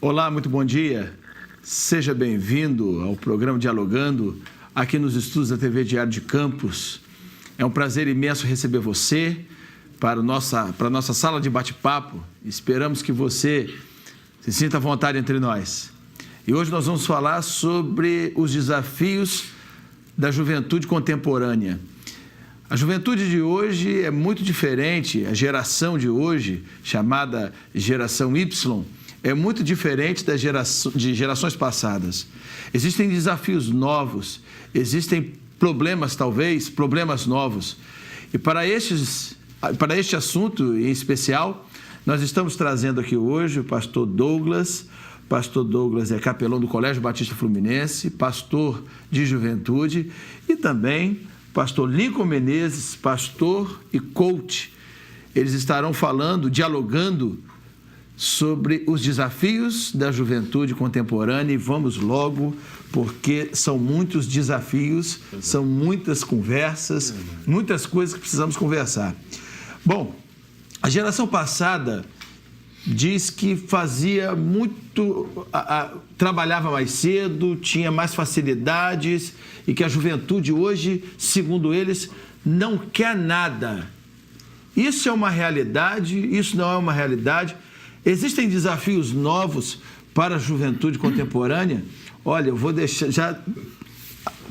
Olá, muito bom dia. Seja bem-vindo ao programa Dialogando, aqui nos estúdios da TV Diário de Campos. É um prazer imenso receber você para a nossa sala de bate-papo. Esperamos que você se sinta à vontade entre nós. E hoje nós vamos falar sobre os desafios da juventude contemporânea. A juventude de hoje é muito diferente, a geração de hoje, chamada geração Y, é muito diferente de gerações passadas. Existem desafios novos, existem problemas, talvez, problemas novos. E para este assunto em especial, nós estamos trazendo aqui hoje o pastor Douglas. Pastor Douglas é capelão do Colégio Batista Fluminense, pastor de juventude, e também pastor Lincoln Menezes, pastor e coach. Eles estarão falando, dialogando sobre os desafios da juventude contemporânea, e vamos logo, porque são muitos desafios, são muitas conversas, muitas coisas que precisamos conversar. Bom, a geração passada diz que fazia muito, trabalhava mais cedo, tinha mais facilidades, e que a juventude hoje, segundo eles, não quer nada. Isso é uma realidade? Isso não é uma realidade? Existem desafios novos para a juventude contemporânea? Olha, eu vou deixar, já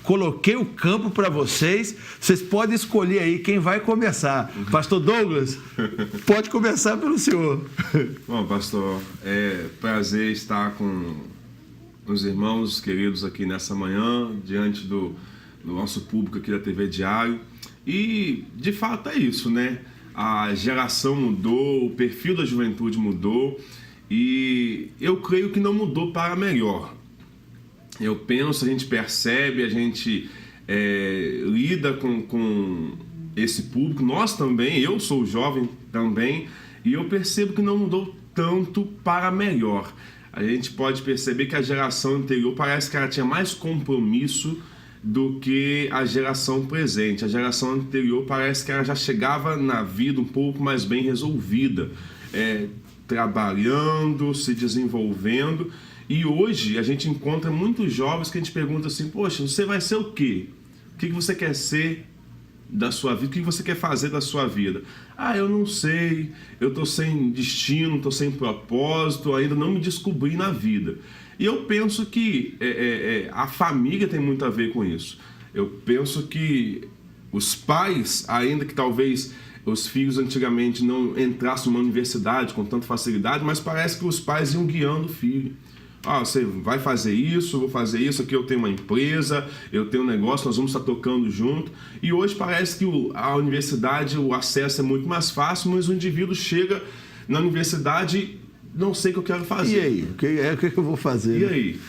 coloquei o campo para vocês, vocês podem escolher aí quem vai começar. Pastor Douglas, pode começar pelo senhor. Bom, pastor, é prazer estar com os irmãos queridos aqui nessa manhã, diante do nosso público aqui da TV Diário. E, de fato, é isso, né? A geração mudou, o perfil da juventude mudou, e eu creio que não mudou para melhor. Eu penso, a gente percebe, a gente lida com esse público, nós também, eu sou jovem também, e eu percebo que não mudou tanto para melhor. A gente pode perceber que a geração anterior parece que ela tinha mais compromisso do que a geração presente. A geração anterior parece que ela já chegava na vida um pouco mais bem resolvida, trabalhando, se desenvolvendo. E hoje a gente encontra muitos jovens que a gente pergunta assim: poxa, você vai ser o quê? O que você quer ser da sua vida? O que você quer fazer da sua vida? Ah, eu não sei, eu estou sem destino, estou sem propósito, ainda não me descobri na vida. E eu penso que a família tem muito a ver com isso. Eu penso que os pais, ainda que talvez os filhos antigamente não entrassem numa universidade com tanta facilidade, mas parece que os pais iam guiando o filho. Ah, você vai fazer isso, eu vou fazer isso, aqui eu tenho uma empresa, eu tenho um negócio, nós vamos estar tocando junto. E hoje parece que a universidade, o acesso é muito mais fácil, mas o indivíduo chega na universidade, não sei o que eu quero fazer. E aí? O que eu vou fazer? E aí?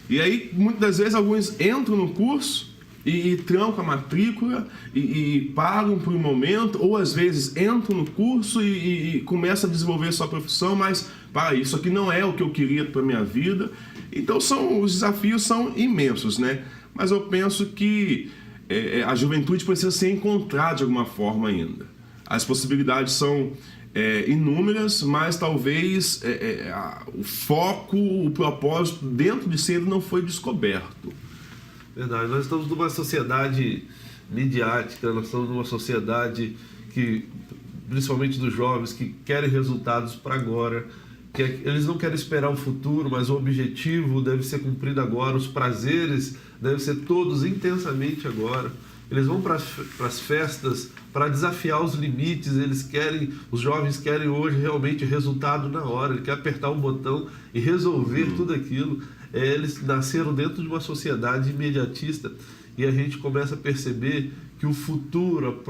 E aí, muitas das vezes, alguns entram no curso e trancam a matrícula e pagam por um momento, ou às vezes entram no curso e começam a desenvolver a sua profissão, mas isso aqui não é o que eu queria para a minha vida. Então os desafios são imensos, né? Mas eu penso que a juventude precisa ser encontrada de alguma forma ainda. As possibilidades são inúmeras, mas talvez o foco, o propósito dentro de si ainda não foi descoberto. Verdade, nós estamos numa sociedade midiática, nós estamos numa sociedade que, principalmente dos jovens, que querem resultados para agora, que eles não querem esperar o futuro, mas o objetivo deve ser cumprido agora, os prazeres devem ser todos intensamente agora. Eles vão para as festas para desafiar os limites, os jovens querem hoje realmente resultado na hora, eles querem apertar um botão e resolver tudo aquilo. Eles nasceram dentro de uma sociedade imediatista, e a gente começa a perceber que o futuro,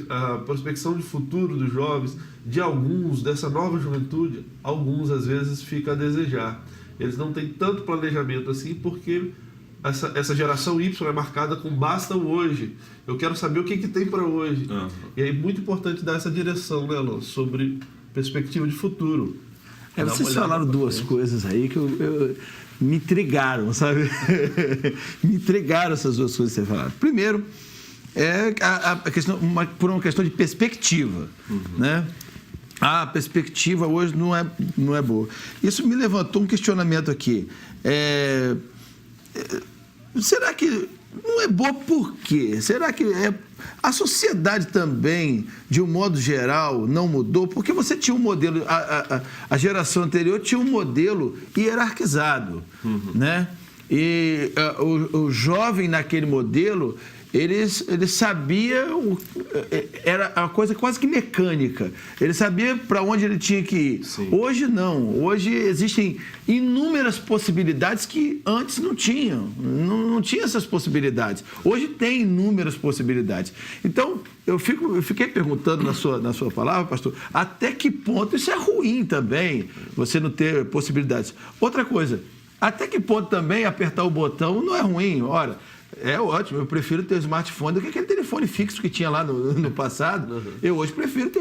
a prospecção de futuro dos jovens, de alguns, dessa nova juventude, alguns às vezes fica a desejar. Eles não têm tanto planejamento assim, porque essa geração Y é marcada com basta o hoje. Eu quero saber o que tem para hoje. Uhum. E é muito importante dar essa direção, né, Alonso, sobre perspectiva de futuro. Vocês falaram duas coisas aí que me intrigaram, sabe? Me intrigaram essas duas coisas que você falaram. Primeiro, por uma questão de perspectiva, né? A perspectiva hoje não é boa. Isso me levantou um questionamento aqui. Será que não é boa por quê? Será que a sociedade também, de um modo geral, não mudou? Porque você tinha um modelo, a geração anterior tinha um modelo hierarquizado, né? E o jovem naquele modelo, ele sabia, era uma coisa quase que mecânica. Ele sabia para onde ele tinha que ir. Sim. Hoje não. Hoje existem inúmeras possibilidades que antes não tinham. Não tinha essas possibilidades. Hoje tem inúmeras possibilidades. Então, eu fiquei perguntando na sua palavra, pastor, até que ponto isso é ruim também, você não ter possibilidades. Outra coisa, até que ponto também apertar o botão não é ruim? Ora, é ótimo, eu prefiro ter o smartphone do que aquele telefone fixo que tinha lá no passado. Eu hoje prefiro ter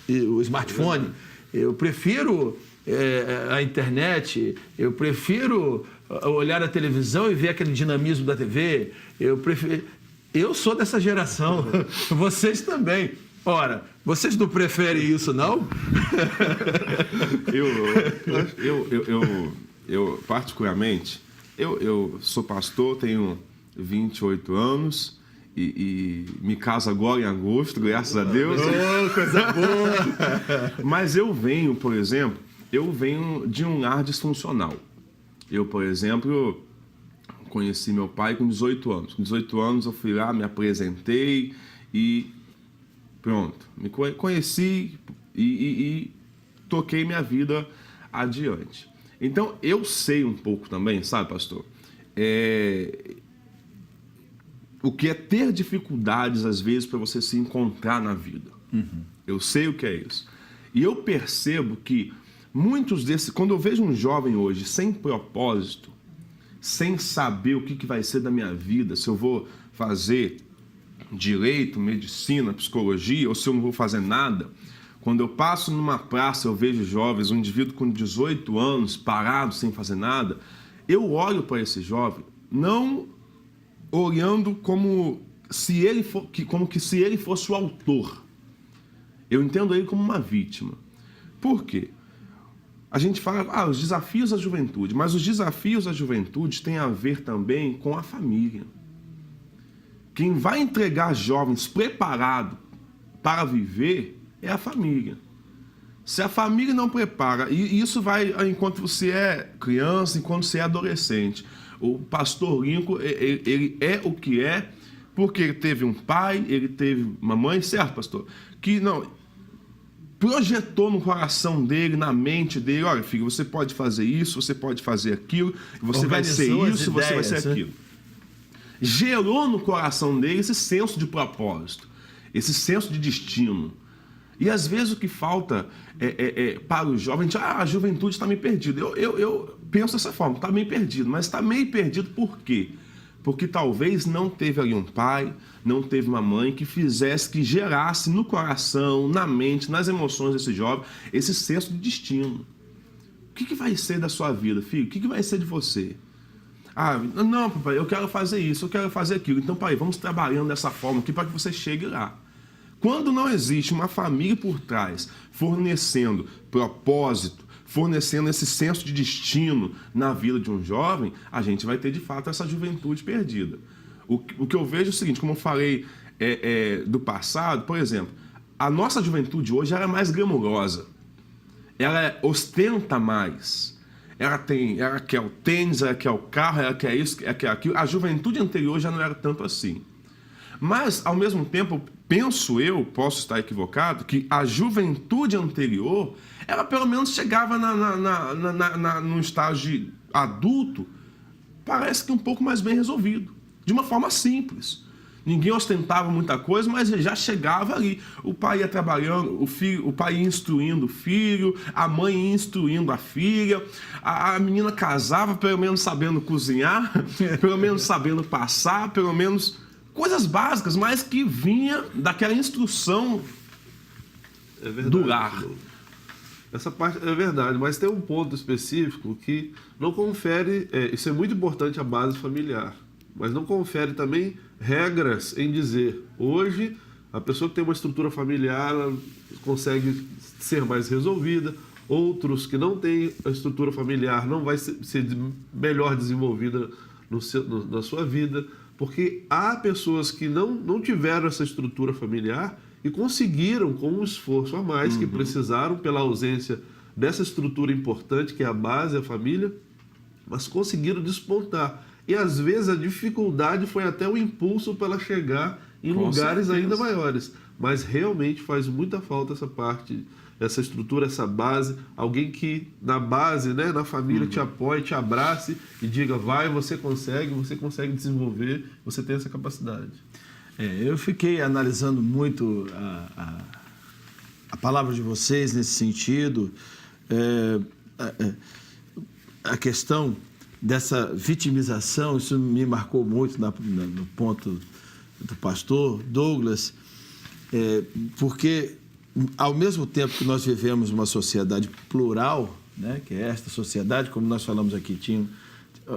o smartphone, eu prefiro a internet, eu prefiro olhar a televisão e ver aquele dinamismo da TV. Eu sou dessa geração, vocês também. Ora, vocês não preferem isso, não? Eu particularmente, eu sou pastor, tenho 28 anos e me caso agora em agosto, graças a Deus. Oh, coisa boa! Mas por exemplo, de um lar disfuncional. Eu, por exemplo, conheci meu pai com 18 anos. Com 18 anos eu fui lá, me apresentei e pronto. Me conheci e toquei minha vida adiante. Então, eu sei um pouco também, sabe, pastor? O que é ter dificuldades, às vezes, para você se encontrar na vida. Eu sei o que é isso. E eu percebo que muitos desses... Quando eu vejo um jovem hoje sem propósito, sem saber o que vai ser da minha vida, se eu vou fazer direito, medicina, psicologia, ou se eu não vou fazer nada... Quando eu passo numa praça, eu vejo jovens, um indivíduo com 18 anos, parado, sem fazer nada, eu olho para esse jovem, não olhando como se ele fosse o autor. Eu entendo ele como uma vítima. Por quê? A gente fala, os desafios da juventude, mas os desafios da juventude têm a ver também com a família. Quem vai entregar jovens preparados para viver é a família. Se a família não prepara, e isso vai enquanto você é criança, enquanto você é adolescente. O pastor Lincoln, ele é o que é, porque ele teve um pai, ele teve uma mãe, certo, pastor? Que projetou no coração dele, na mente dele, olha, filho, você pode fazer isso, você pode fazer aquilo, você vai ser isso, você vai ser aquilo. Gerou no coração dele esse senso de propósito, esse senso de destino. E às vezes o que falta para os jovens, a juventude está meio perdida. Eu penso dessa forma, está meio perdido, mas está meio perdido por quê? Porque talvez não teve ali um pai, não teve uma mãe que que gerasse no coração, na mente, nas emoções desse jovem, esse senso de destino. O que vai ser da sua vida, filho? O que vai ser de você? Não, papai, eu quero fazer isso, eu quero fazer aquilo. Então, pai, vamos trabalhando dessa forma aqui para que você chegue lá. Quando não existe uma família por trás, fornecendo propósito, fornecendo esse senso de destino na vida de um jovem, a gente vai ter, de fato, essa juventude perdida. O que eu vejo é o seguinte, como eu falei do passado, por exemplo, a nossa juventude hoje ela é mais glamurosa, ela ostenta mais, ela quer o tênis, ela quer o carro, ela quer isso, ela quer aquilo. A juventude anterior já não era tanto assim. Mas, ao mesmo tempo, penso eu, posso estar equivocado, que a juventude anterior, ela pelo menos chegava num estágio adulto, parece que um pouco mais bem resolvido, de uma forma simples. Ninguém ostentava muita coisa, mas já chegava ali. O pai ia trabalhando, o pai ia instruindo o filho, a mãe ia instruindo a filha, a menina casava pelo menos sabendo cozinhar, pelo menos sabendo passar, pelo menos... Coisas básicas, mas que vinha daquela instrução do lar. Essa parte é verdade, mas tem um ponto específico que não confere, isso é muito importante, a base familiar, mas não confere também regras em dizer, hoje A pessoa que tem uma estrutura familiar, ela consegue ser mais resolvida. Outros que não têm a estrutura familiar não vai ser melhor desenvolvida na sua vida, porque há pessoas que não tiveram essa estrutura familiar e conseguiram, com um esforço a mais, que precisaram pela ausência dessa estrutura importante, que é a base, a família, mas conseguiram despontar. E às vezes a dificuldade foi até o impulso para ela chegar em lugares ainda maiores. Mas realmente faz muita falta essa parte, essa estrutura, essa base, alguém que na base, né, na família te apoie, te abrace e diga, vai, você consegue desenvolver, você tem essa capacidade. Eu fiquei analisando muito a palavra de vocês nesse sentido, a questão dessa vitimização, isso me marcou muito no ponto do pastor Douglas, porque ao mesmo tempo que nós vivemos uma sociedade plural, né, que é esta sociedade, como nós falamos aqui,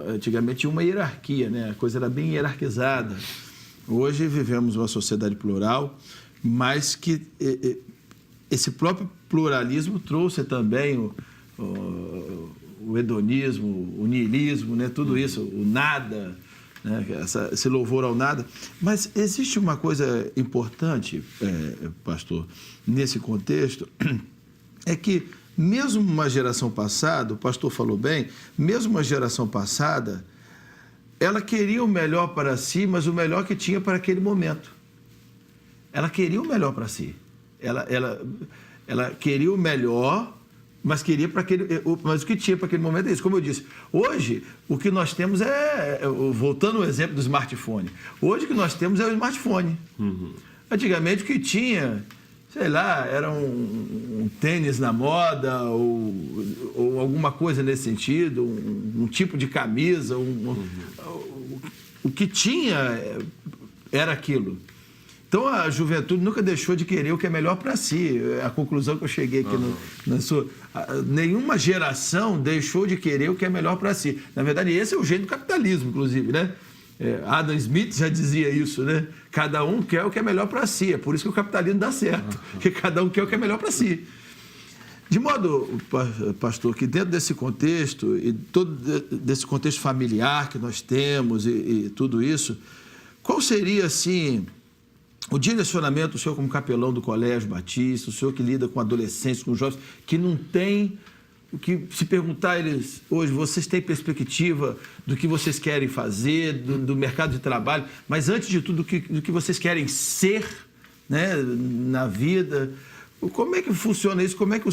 antigamente tinha uma hierarquia, né, a coisa era bem hierarquizada. Hoje vivemos uma sociedade plural, mas que esse próprio pluralismo trouxe também o hedonismo, o niilismo, né, tudo isso, o nada, né, esse louvor ao nada. Mas existe uma coisa importante, pastor, nesse contexto, é que mesmo uma geração passada, o pastor falou bem, mesmo uma geração passada, ela queria o melhor para si, mas o melhor que tinha para aquele momento. Ela queria o melhor para si. Ela queria o melhor, mas queria mas o que tinha para aquele momento é isso. Como eu disse, hoje o que nós temos voltando ao exemplo do smartphone, hoje o que nós temos é o smartphone. Antigamente o que tinha, sei lá, era um tênis na moda ou alguma coisa nesse sentido, um tipo de camisa, o que tinha era aquilo. Então, a juventude nunca deixou de querer o que é melhor para si. A conclusão que eu cheguei aqui nenhuma geração deixou de querer o que é melhor para si. Na verdade, esse é o jeito do capitalismo, inclusive, né? Adam Smith já dizia isso, né? Cada um quer o que é melhor para si. É por isso que o capitalismo dá certo, porque cada um quer o que é melhor para si. De modo, pastor, que dentro desse contexto, e todo desse contexto familiar que nós temos e tudo isso, qual seria, assim, o direcionamento, o senhor como capelão do Colégio Batista, o senhor que lida com adolescentes, com jovens, que não tem, o que se perguntar a eles hoje, vocês têm perspectiva do que vocês querem fazer, do mercado de trabalho, mas antes de tudo, do que vocês querem ser, né, na vida. Como é que funciona isso? Como é que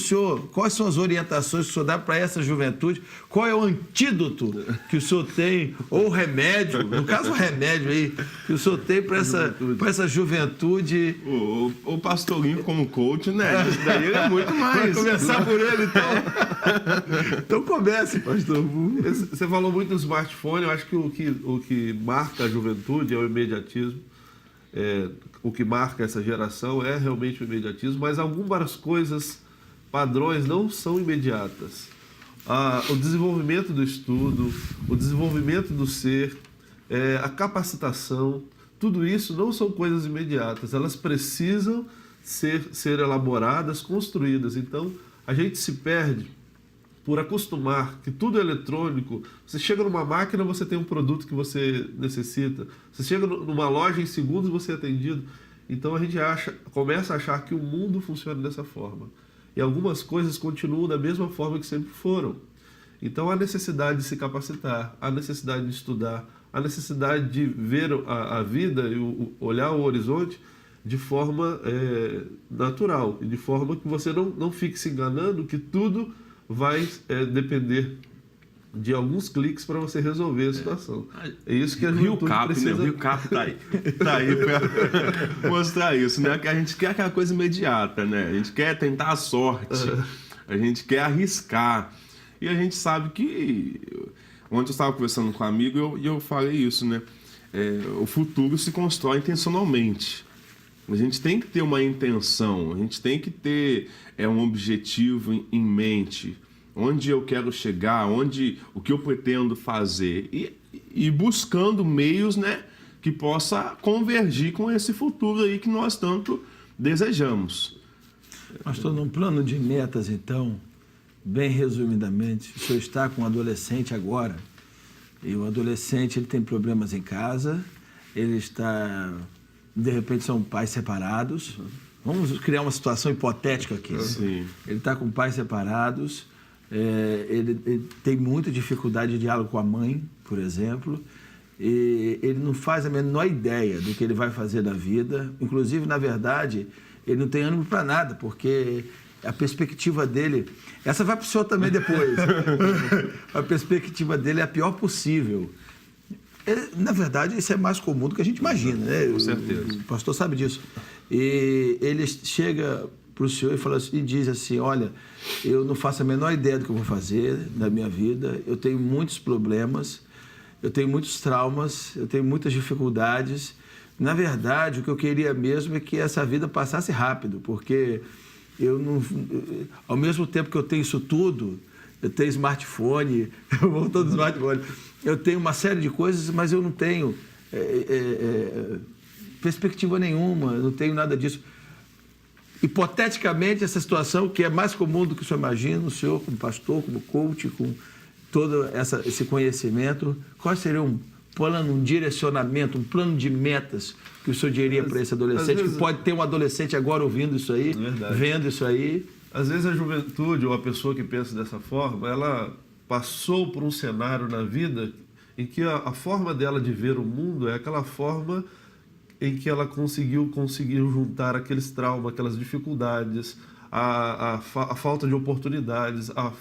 quais são as orientações que o senhor dá para essa juventude? Qual é o antídoto que o senhor tem, ou o remédio, no caso o remédio aí, que o senhor tem para essa juventude? O pastorinho como coach, né? Isso daí é muito mais. Vai começar por ele, então. Então comece, pastor. Você falou muito do smartphone, eu acho que o que marca a juventude é o imediatismo. O que marca essa geração é realmente o imediatismo, mas algumas coisas, padrões, não são imediatas. O desenvolvimento do estudo, o desenvolvimento do ser, a capacitação, tudo isso não são coisas imediatas, elas precisam ser elaboradas, construídas. Então, a gente se perde por acostumar que tudo é eletrônico. Você chega numa máquina, você tem um produto que você necessita. Você chega numa loja, em segundos você é atendido. Então a gente começa a achar que o mundo funciona dessa forma. E algumas coisas continuam da mesma forma que sempre foram. Então há necessidade de se capacitar, há necessidade de estudar, há necessidade de ver a vida e olhar o horizonte de forma natural. E de forma que você não fique se enganando que tudo vai depender de alguns cliques para você resolver a situação. É isso que a juventude precisa. O Rio Cap tá aí para mostrar isso, né? Que a gente quer aquela coisa imediata, né? A gente quer tentar a sorte, a gente quer arriscar. E a gente sabe que... Ontem eu estava conversando com um amigo e eu falei isso, né? O futuro se constrói intencionalmente. A gente tem que ter uma intenção, a gente tem que ter um objetivo em mente, onde eu quero chegar, o que eu pretendo fazer, e buscando meios, né, que possa convergir com esse futuro aí que nós tanto desejamos. Pastor, num plano de metas, então, bem resumidamente, o senhor está com um adolescente agora, e o adolescente ele tem problemas em casa, ele está, de repente, são pais separados. Vamos criar uma situação hipotética aqui. Sim. Ele está com pais separados, ele tem muita dificuldade de diálogo com a mãe, por exemplo, e ele não faz a menor ideia do que ele vai fazer da vida. Inclusive, na verdade, ele não tem ânimo para nada, porque a perspectiva dele... Essa vai para o senhor também depois. A perspectiva dele é a pior possível. Na verdade, isso é mais comum do que a gente imagina, né? Com certeza. O pastor sabe disso. E ele chega para o senhor e diz assim, olha, eu não faço a menor ideia do que eu vou fazer na minha vida, eu tenho muitos problemas, eu tenho muitos traumas, eu tenho muitas dificuldades. Na verdade, o que eu queria mesmo é que essa vida passasse rápido, porque eu não... Ao mesmo tempo que eu tenho isso tudo, eu tenho smartphone, voltando ao smartphone, eu tenho uma série de coisas, mas eu não tenho perspectiva nenhuma, eu não tenho nada disso. Hipoteticamente, essa situação, que é mais comum do que o senhor imagina, o senhor como pastor, como coach, com todo esse conhecimento, qual seria um plano, um direcionamento, um plano de metas que o senhor diria para esse adolescente, que pode ter um adolescente agora ouvindo isso aí, vendo isso aí? Às vezes a juventude ou a pessoa que pensa dessa forma, ela passou por um cenário na vida em que a forma dela de ver o mundo é aquela forma em que ela conseguiu juntar aqueles traumas, aquelas dificuldades, a falta de oportunidades, a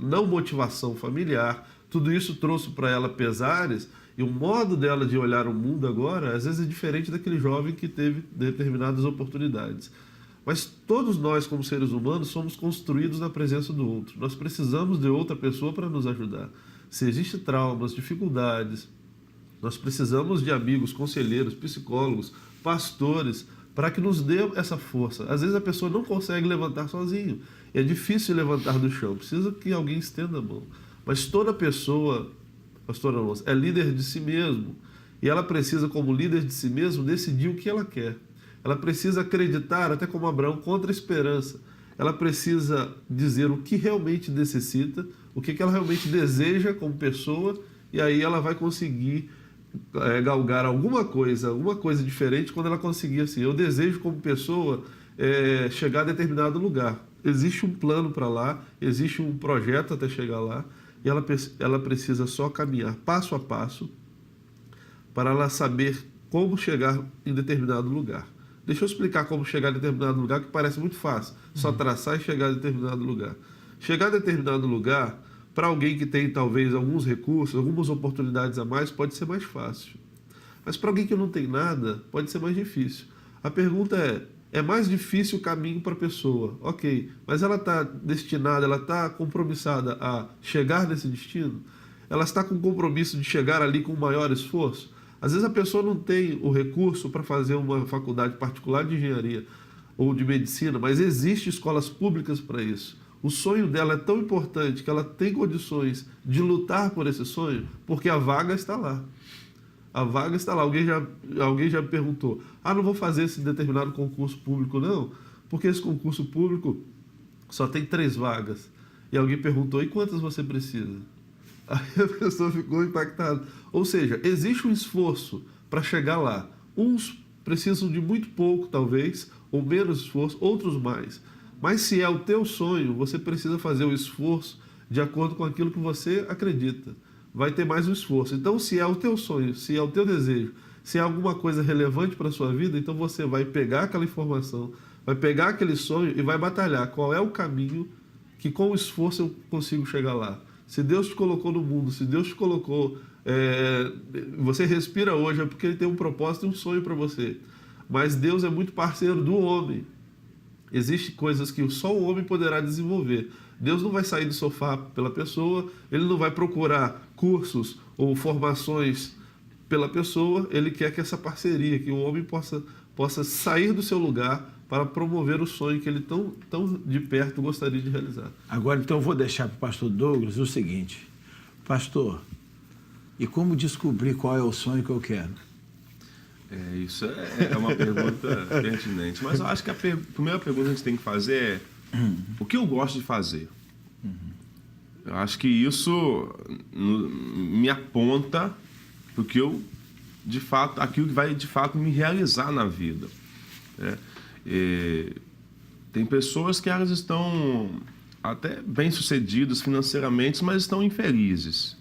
não motivação familiar. Tudo isso trouxe para ela pesares, e o modo dela de olhar o mundo agora, às vezes, é diferente daquele jovem que teve determinadas oportunidades. Mas todos nós, como seres humanos, somos construídos na presença do outro. Nós precisamos de outra pessoa para nos ajudar. Se existem traumas, dificuldades, nós precisamos de amigos, conselheiros, psicólogos, pastores, para que nos dê essa força. Às vezes a pessoa não consegue levantar sozinho. É difícil levantar do chão, precisa que alguém estenda a mão. Mas toda pessoa, pastora Alonso, é líder de si mesmo. E ela precisa, como líder de si mesmo, decidir o que ela quer. Ela precisa acreditar, até como Abraão, contra a esperança. Ela precisa dizer o que realmente necessita, o que ela realmente deseja como pessoa, e aí ela vai conseguir galgar alguma coisa diferente quando ela conseguir assim. Eu desejo como pessoa chegar a determinado lugar. Existe um plano para lá, existe um projeto até chegar lá, e ela precisa só caminhar passo a passo para ela saber como chegar em determinado lugar. Deixa eu explicar como chegar a determinado lugar, que parece muito fácil. Só traçar e chegar a determinado lugar. Chegar a determinado lugar, para alguém que tem talvez alguns recursos, algumas oportunidades a mais, pode ser mais fácil. Mas para alguém que não tem nada, pode ser mais difícil. A pergunta é mais difícil o caminho para a pessoa? Ok, mas ela está destinada, ela está compromissada a chegar nesse destino? Ela está com compromisso de chegar ali com maior esforço? Às vezes a pessoa não tem o recurso para fazer uma faculdade particular de engenharia ou de medicina, mas existem escolas públicas para isso. O sonho dela é tão importante que ela tem condições de lutar por esse sonho, porque a vaga está lá. A vaga está lá. Alguém já me perguntou, não vou fazer esse determinado concurso público, não, porque esse concurso público só tem 3 vagas. E alguém perguntou, e quantas você precisa? Aí a pessoa ficou impactada. Ou seja, existe um esforço para chegar lá. Uns precisam de muito pouco, talvez, ou menos esforço, outros mais. Mas se é o teu sonho, você precisa fazer o esforço de acordo com aquilo que você acredita. Vai ter mais um esforço. Então, se é o teu sonho, se é o teu desejo, se é alguma coisa relevante para a sua vida, então você vai pegar aquela informação, vai pegar aquele sonho e vai batalhar. Qual é o caminho que com o esforço eu consigo chegar lá? Se Deus te colocou no mundo, se Deus te colocou... você respira hoje, é porque Ele tem um propósito e um sonho para você. Mas Deus é muito parceiro do homem. Existem coisas que só o homem poderá desenvolver. Deus não vai sair do sofá pela pessoa, Ele não vai procurar cursos ou formações pela pessoa, Ele quer que essa parceria, que o homem possa sair do seu lugar para promover o sonho que ele tão de perto gostaria de realizar. Agora, então, eu vou deixar para o pastor Douglas o seguinte. Pastor, e como descobrir qual é o sonho que eu quero? Isso é uma pergunta pertinente. Mas eu acho que a primeira pergunta que a gente tem que fazer é: o que eu gosto de fazer? Eu acho que isso me aponta porque eu, de fato, aquilo que vai de fato me realizar na vida. Né? Tem pessoas que elas estão até bem-sucedidas financeiramente, mas estão infelizes.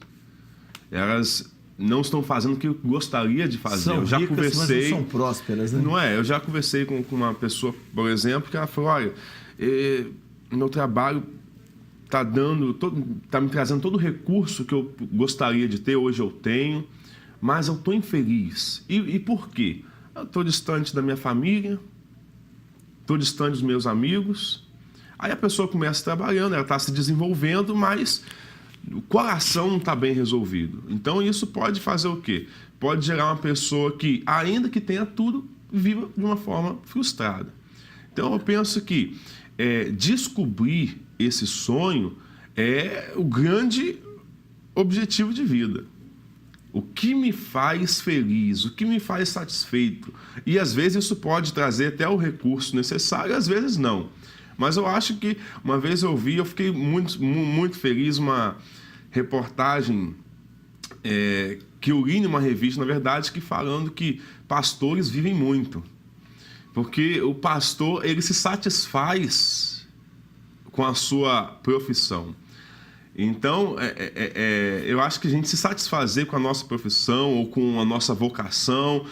Elas não estão fazendo o que eu gostaria de fazer. São eu já ricas, conversei, mas não são prósperas, né? Não é? Eu já conversei com uma pessoa, por exemplo, que ela falou: olha, meu trabalho tá me trazendo todo o recurso que eu gostaria de ter, hoje eu tenho, mas eu estou infeliz. E por quê? Eu estou distante da minha família, estou distante dos meus amigos. Aí a pessoa começa trabalhando, ela está se desenvolvendo, mas o coração não está bem resolvido. Então isso pode fazer o quê? Pode gerar uma pessoa que, ainda que tenha tudo, viva de uma forma frustrada. Então eu penso que descobrir esse sonho é o grande objetivo de vida. O que me faz feliz, o que me faz satisfeito. E às vezes isso pode trazer até o recurso necessário, às vezes não. Mas eu acho que, uma vez eu fiquei muito feliz, uma reportagem que eu li numa revista, na verdade, que falando que pastores vivem muito. Porque o pastor, ele se satisfaz com a sua profissão. Então, eu acho que a gente se satisfazer com a nossa profissão ou com a nossa vocação.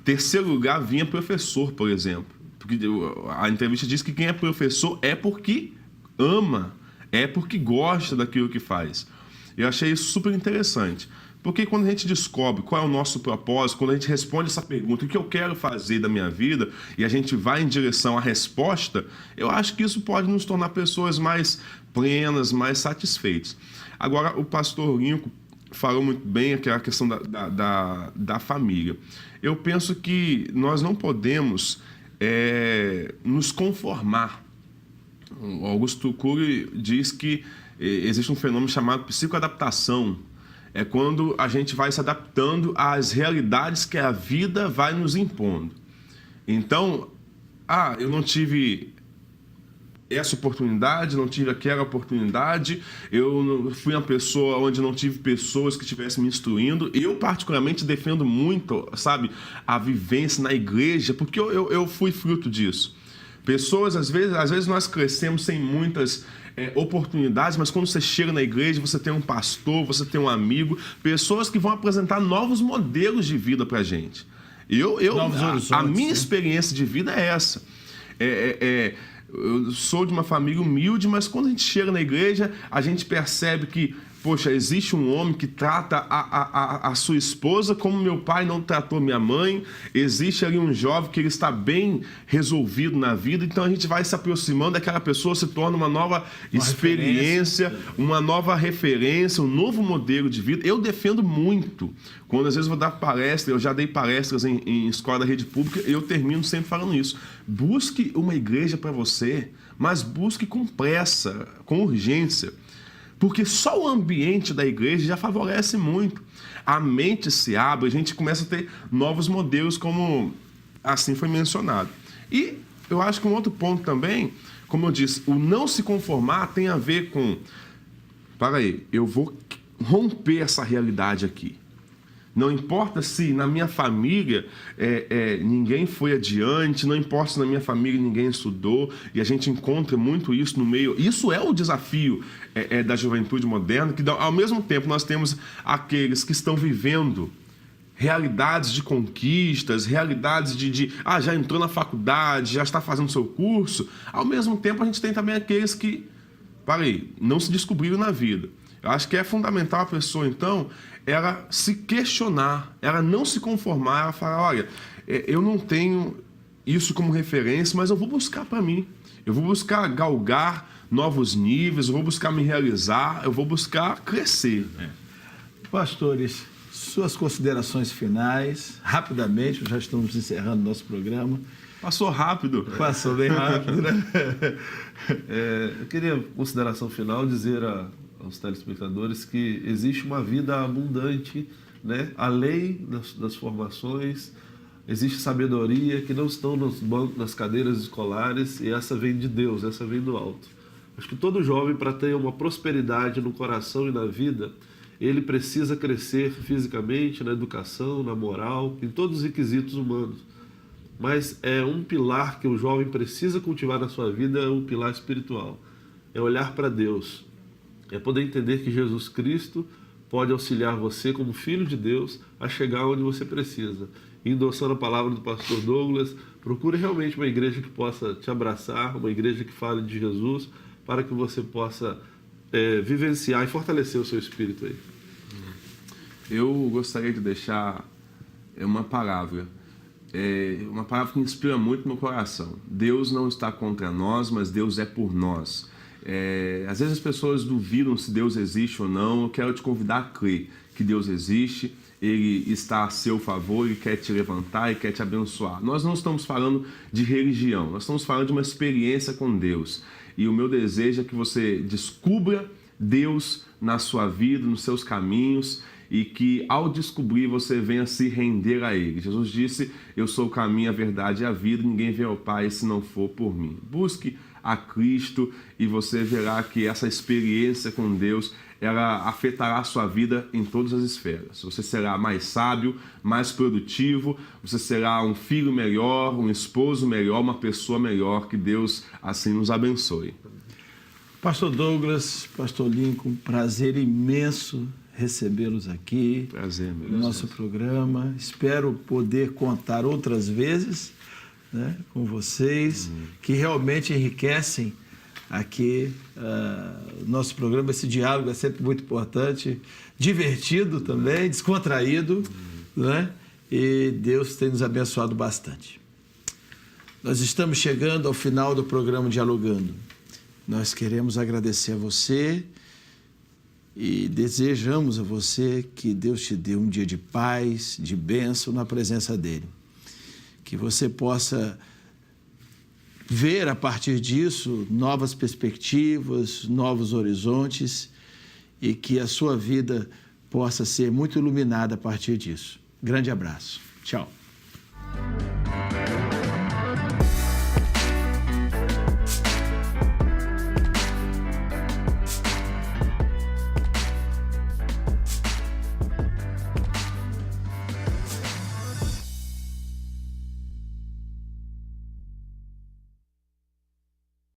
Terceiro lugar vinha professor, por exemplo. Porque a entrevista diz que quem é professor é porque ama, é porque gosta daquilo que faz. Eu achei isso super interessante. Porque quando a gente descobre qual é o nosso propósito, quando a gente responde essa pergunta, o que eu quero fazer da minha vida, e a gente vai em direção à resposta, eu acho que isso pode nos tornar pessoas mais plenas, mais satisfeitas. Agora, o pastor Lincoln falou muito bem aquela questão da família. Eu penso que nós não podemos nos conformar. O Augusto Cury diz que existe um fenômeno chamado psicoadaptação. É quando a gente vai se adaptando às realidades que a vida vai nos impondo. Então, eu não tive essa oportunidade, não tive aquela oportunidade, eu fui uma pessoa onde não tive pessoas que estivessem me instruindo. Eu, particularmente, defendo muito, sabe, a vivência na igreja, porque eu fui fruto disso. Pessoas, às vezes nós crescemos sem muitas oportunidades, mas quando você chega na igreja, você tem um pastor, você tem um amigo, pessoas que vão apresentar novos modelos de vida pra gente. A minha experiência de vida é essa. Eu sou de uma família humilde, mas quando a gente chega na igreja, a gente percebe que, poxa, existe um homem que trata a sua esposa como meu pai não tratou minha mãe. Existe ali um jovem que ele está bem resolvido na vida. Então a gente vai se aproximando daquela pessoa, se torna uma nova experiência, uma nova referência, um novo modelo de vida. Eu defendo muito. Quando às vezes eu vou dar palestra, eu já dei palestras em escola da rede pública, eu termino sempre falando isso. Busque uma igreja para você, mas busque com pressa, com urgência. Porque só o ambiente da igreja já favorece muito. A mente se abre, a gente começa a ter novos modelos, como assim foi mencionado. E eu acho que um outro ponto também, como eu disse, o não se conformar tem a ver com... eu vou romper essa realidade aqui. Não importa se na minha família ninguém foi adiante, não importa se na minha família ninguém estudou, e a gente encontra muito isso no meio. Isso é o desafio da juventude moderna, que ao mesmo tempo nós temos aqueles que estão vivendo realidades de conquistas, realidades já entrou na faculdade, já está fazendo seu curso. Ao mesmo tempo a gente tem também aqueles que, não se descobriram na vida. Eu acho que é fundamental a pessoa, então, ela se questionar, ela não se conformar, ela falar, olha, eu não tenho isso como referência, mas eu vou buscar para mim. Eu vou buscar galgar novos níveis, eu vou buscar me realizar, eu vou buscar crescer. Pastores, suas considerações finais, rapidamente, já estamos encerrando nosso programa. Passou rápido. Passou bem rápido, né? Eu queria, consideração final, dizer aos telespectadores que existe uma vida abundante né? Além das formações, existe sabedoria que não estão nos bancos, nas cadeiras escolares, e essa vem de Deus, essa vem do alto. Acho que todo jovem, para ter uma prosperidade no coração e na vida, ele precisa crescer fisicamente, na educação, na moral, em todos os requisitos humanos. Mas é um pilar que o jovem precisa cultivar na sua vida, é um pilar espiritual. É olhar para Deus, é poder entender que Jesus Cristo pode auxiliar você como filho de Deus a chegar onde você precisa. E endossando a palavra do pastor Douglas, procure realmente uma igreja que possa te abraçar, uma igreja que fale de Jesus, para que você possa vivenciar e fortalecer o seu espírito aí. Eu gostaria de deixar uma palavra que inspira muito no meu coração. Deus não está contra nós, mas Deus é por nós. Às vezes as pessoas duvidam se Deus existe ou não. Eu quero te convidar a crer que Deus existe, Ele está a seu favor, Ele quer te levantar e quer te abençoar. Nós não estamos falando de religião, nós estamos falando de uma experiência com Deus. E o meu desejo é que você descubra Deus na sua vida, nos seus caminhos, e que ao descobrir você venha se render a Ele. Jesus disse: eu sou o caminho, a verdade e a vida, ninguém vem ao Pai se não for por mim. Busque a Cristo e você verá que essa experiência com Deus, ela afetará a sua vida em todas as esferas. Você será mais sábio, mais produtivo, você será um filho melhor, um esposo melhor, uma pessoa melhor. Que Deus assim nos abençoe. Pastor Douglas, Pastor Lincoln, prazer imenso recebê-los aqui. Prazer, meu no nosso programa. Espero poder contar outras vezes, né, com vocês, que realmente enriquecem aqui nosso programa. Esse diálogo é sempre muito importante, divertido também, descontraído, né? E Deus tem nos abençoado bastante. Nós estamos chegando ao final do programa Dialogando. Nós queremos agradecer a você e desejamos a você que Deus te dê um dia de paz, de bênção na presença dEle. Que você possa ver a partir disso novas perspectivas, novos horizontes, e que a sua vida possa ser muito iluminada a partir disso. Grande abraço. Tchau.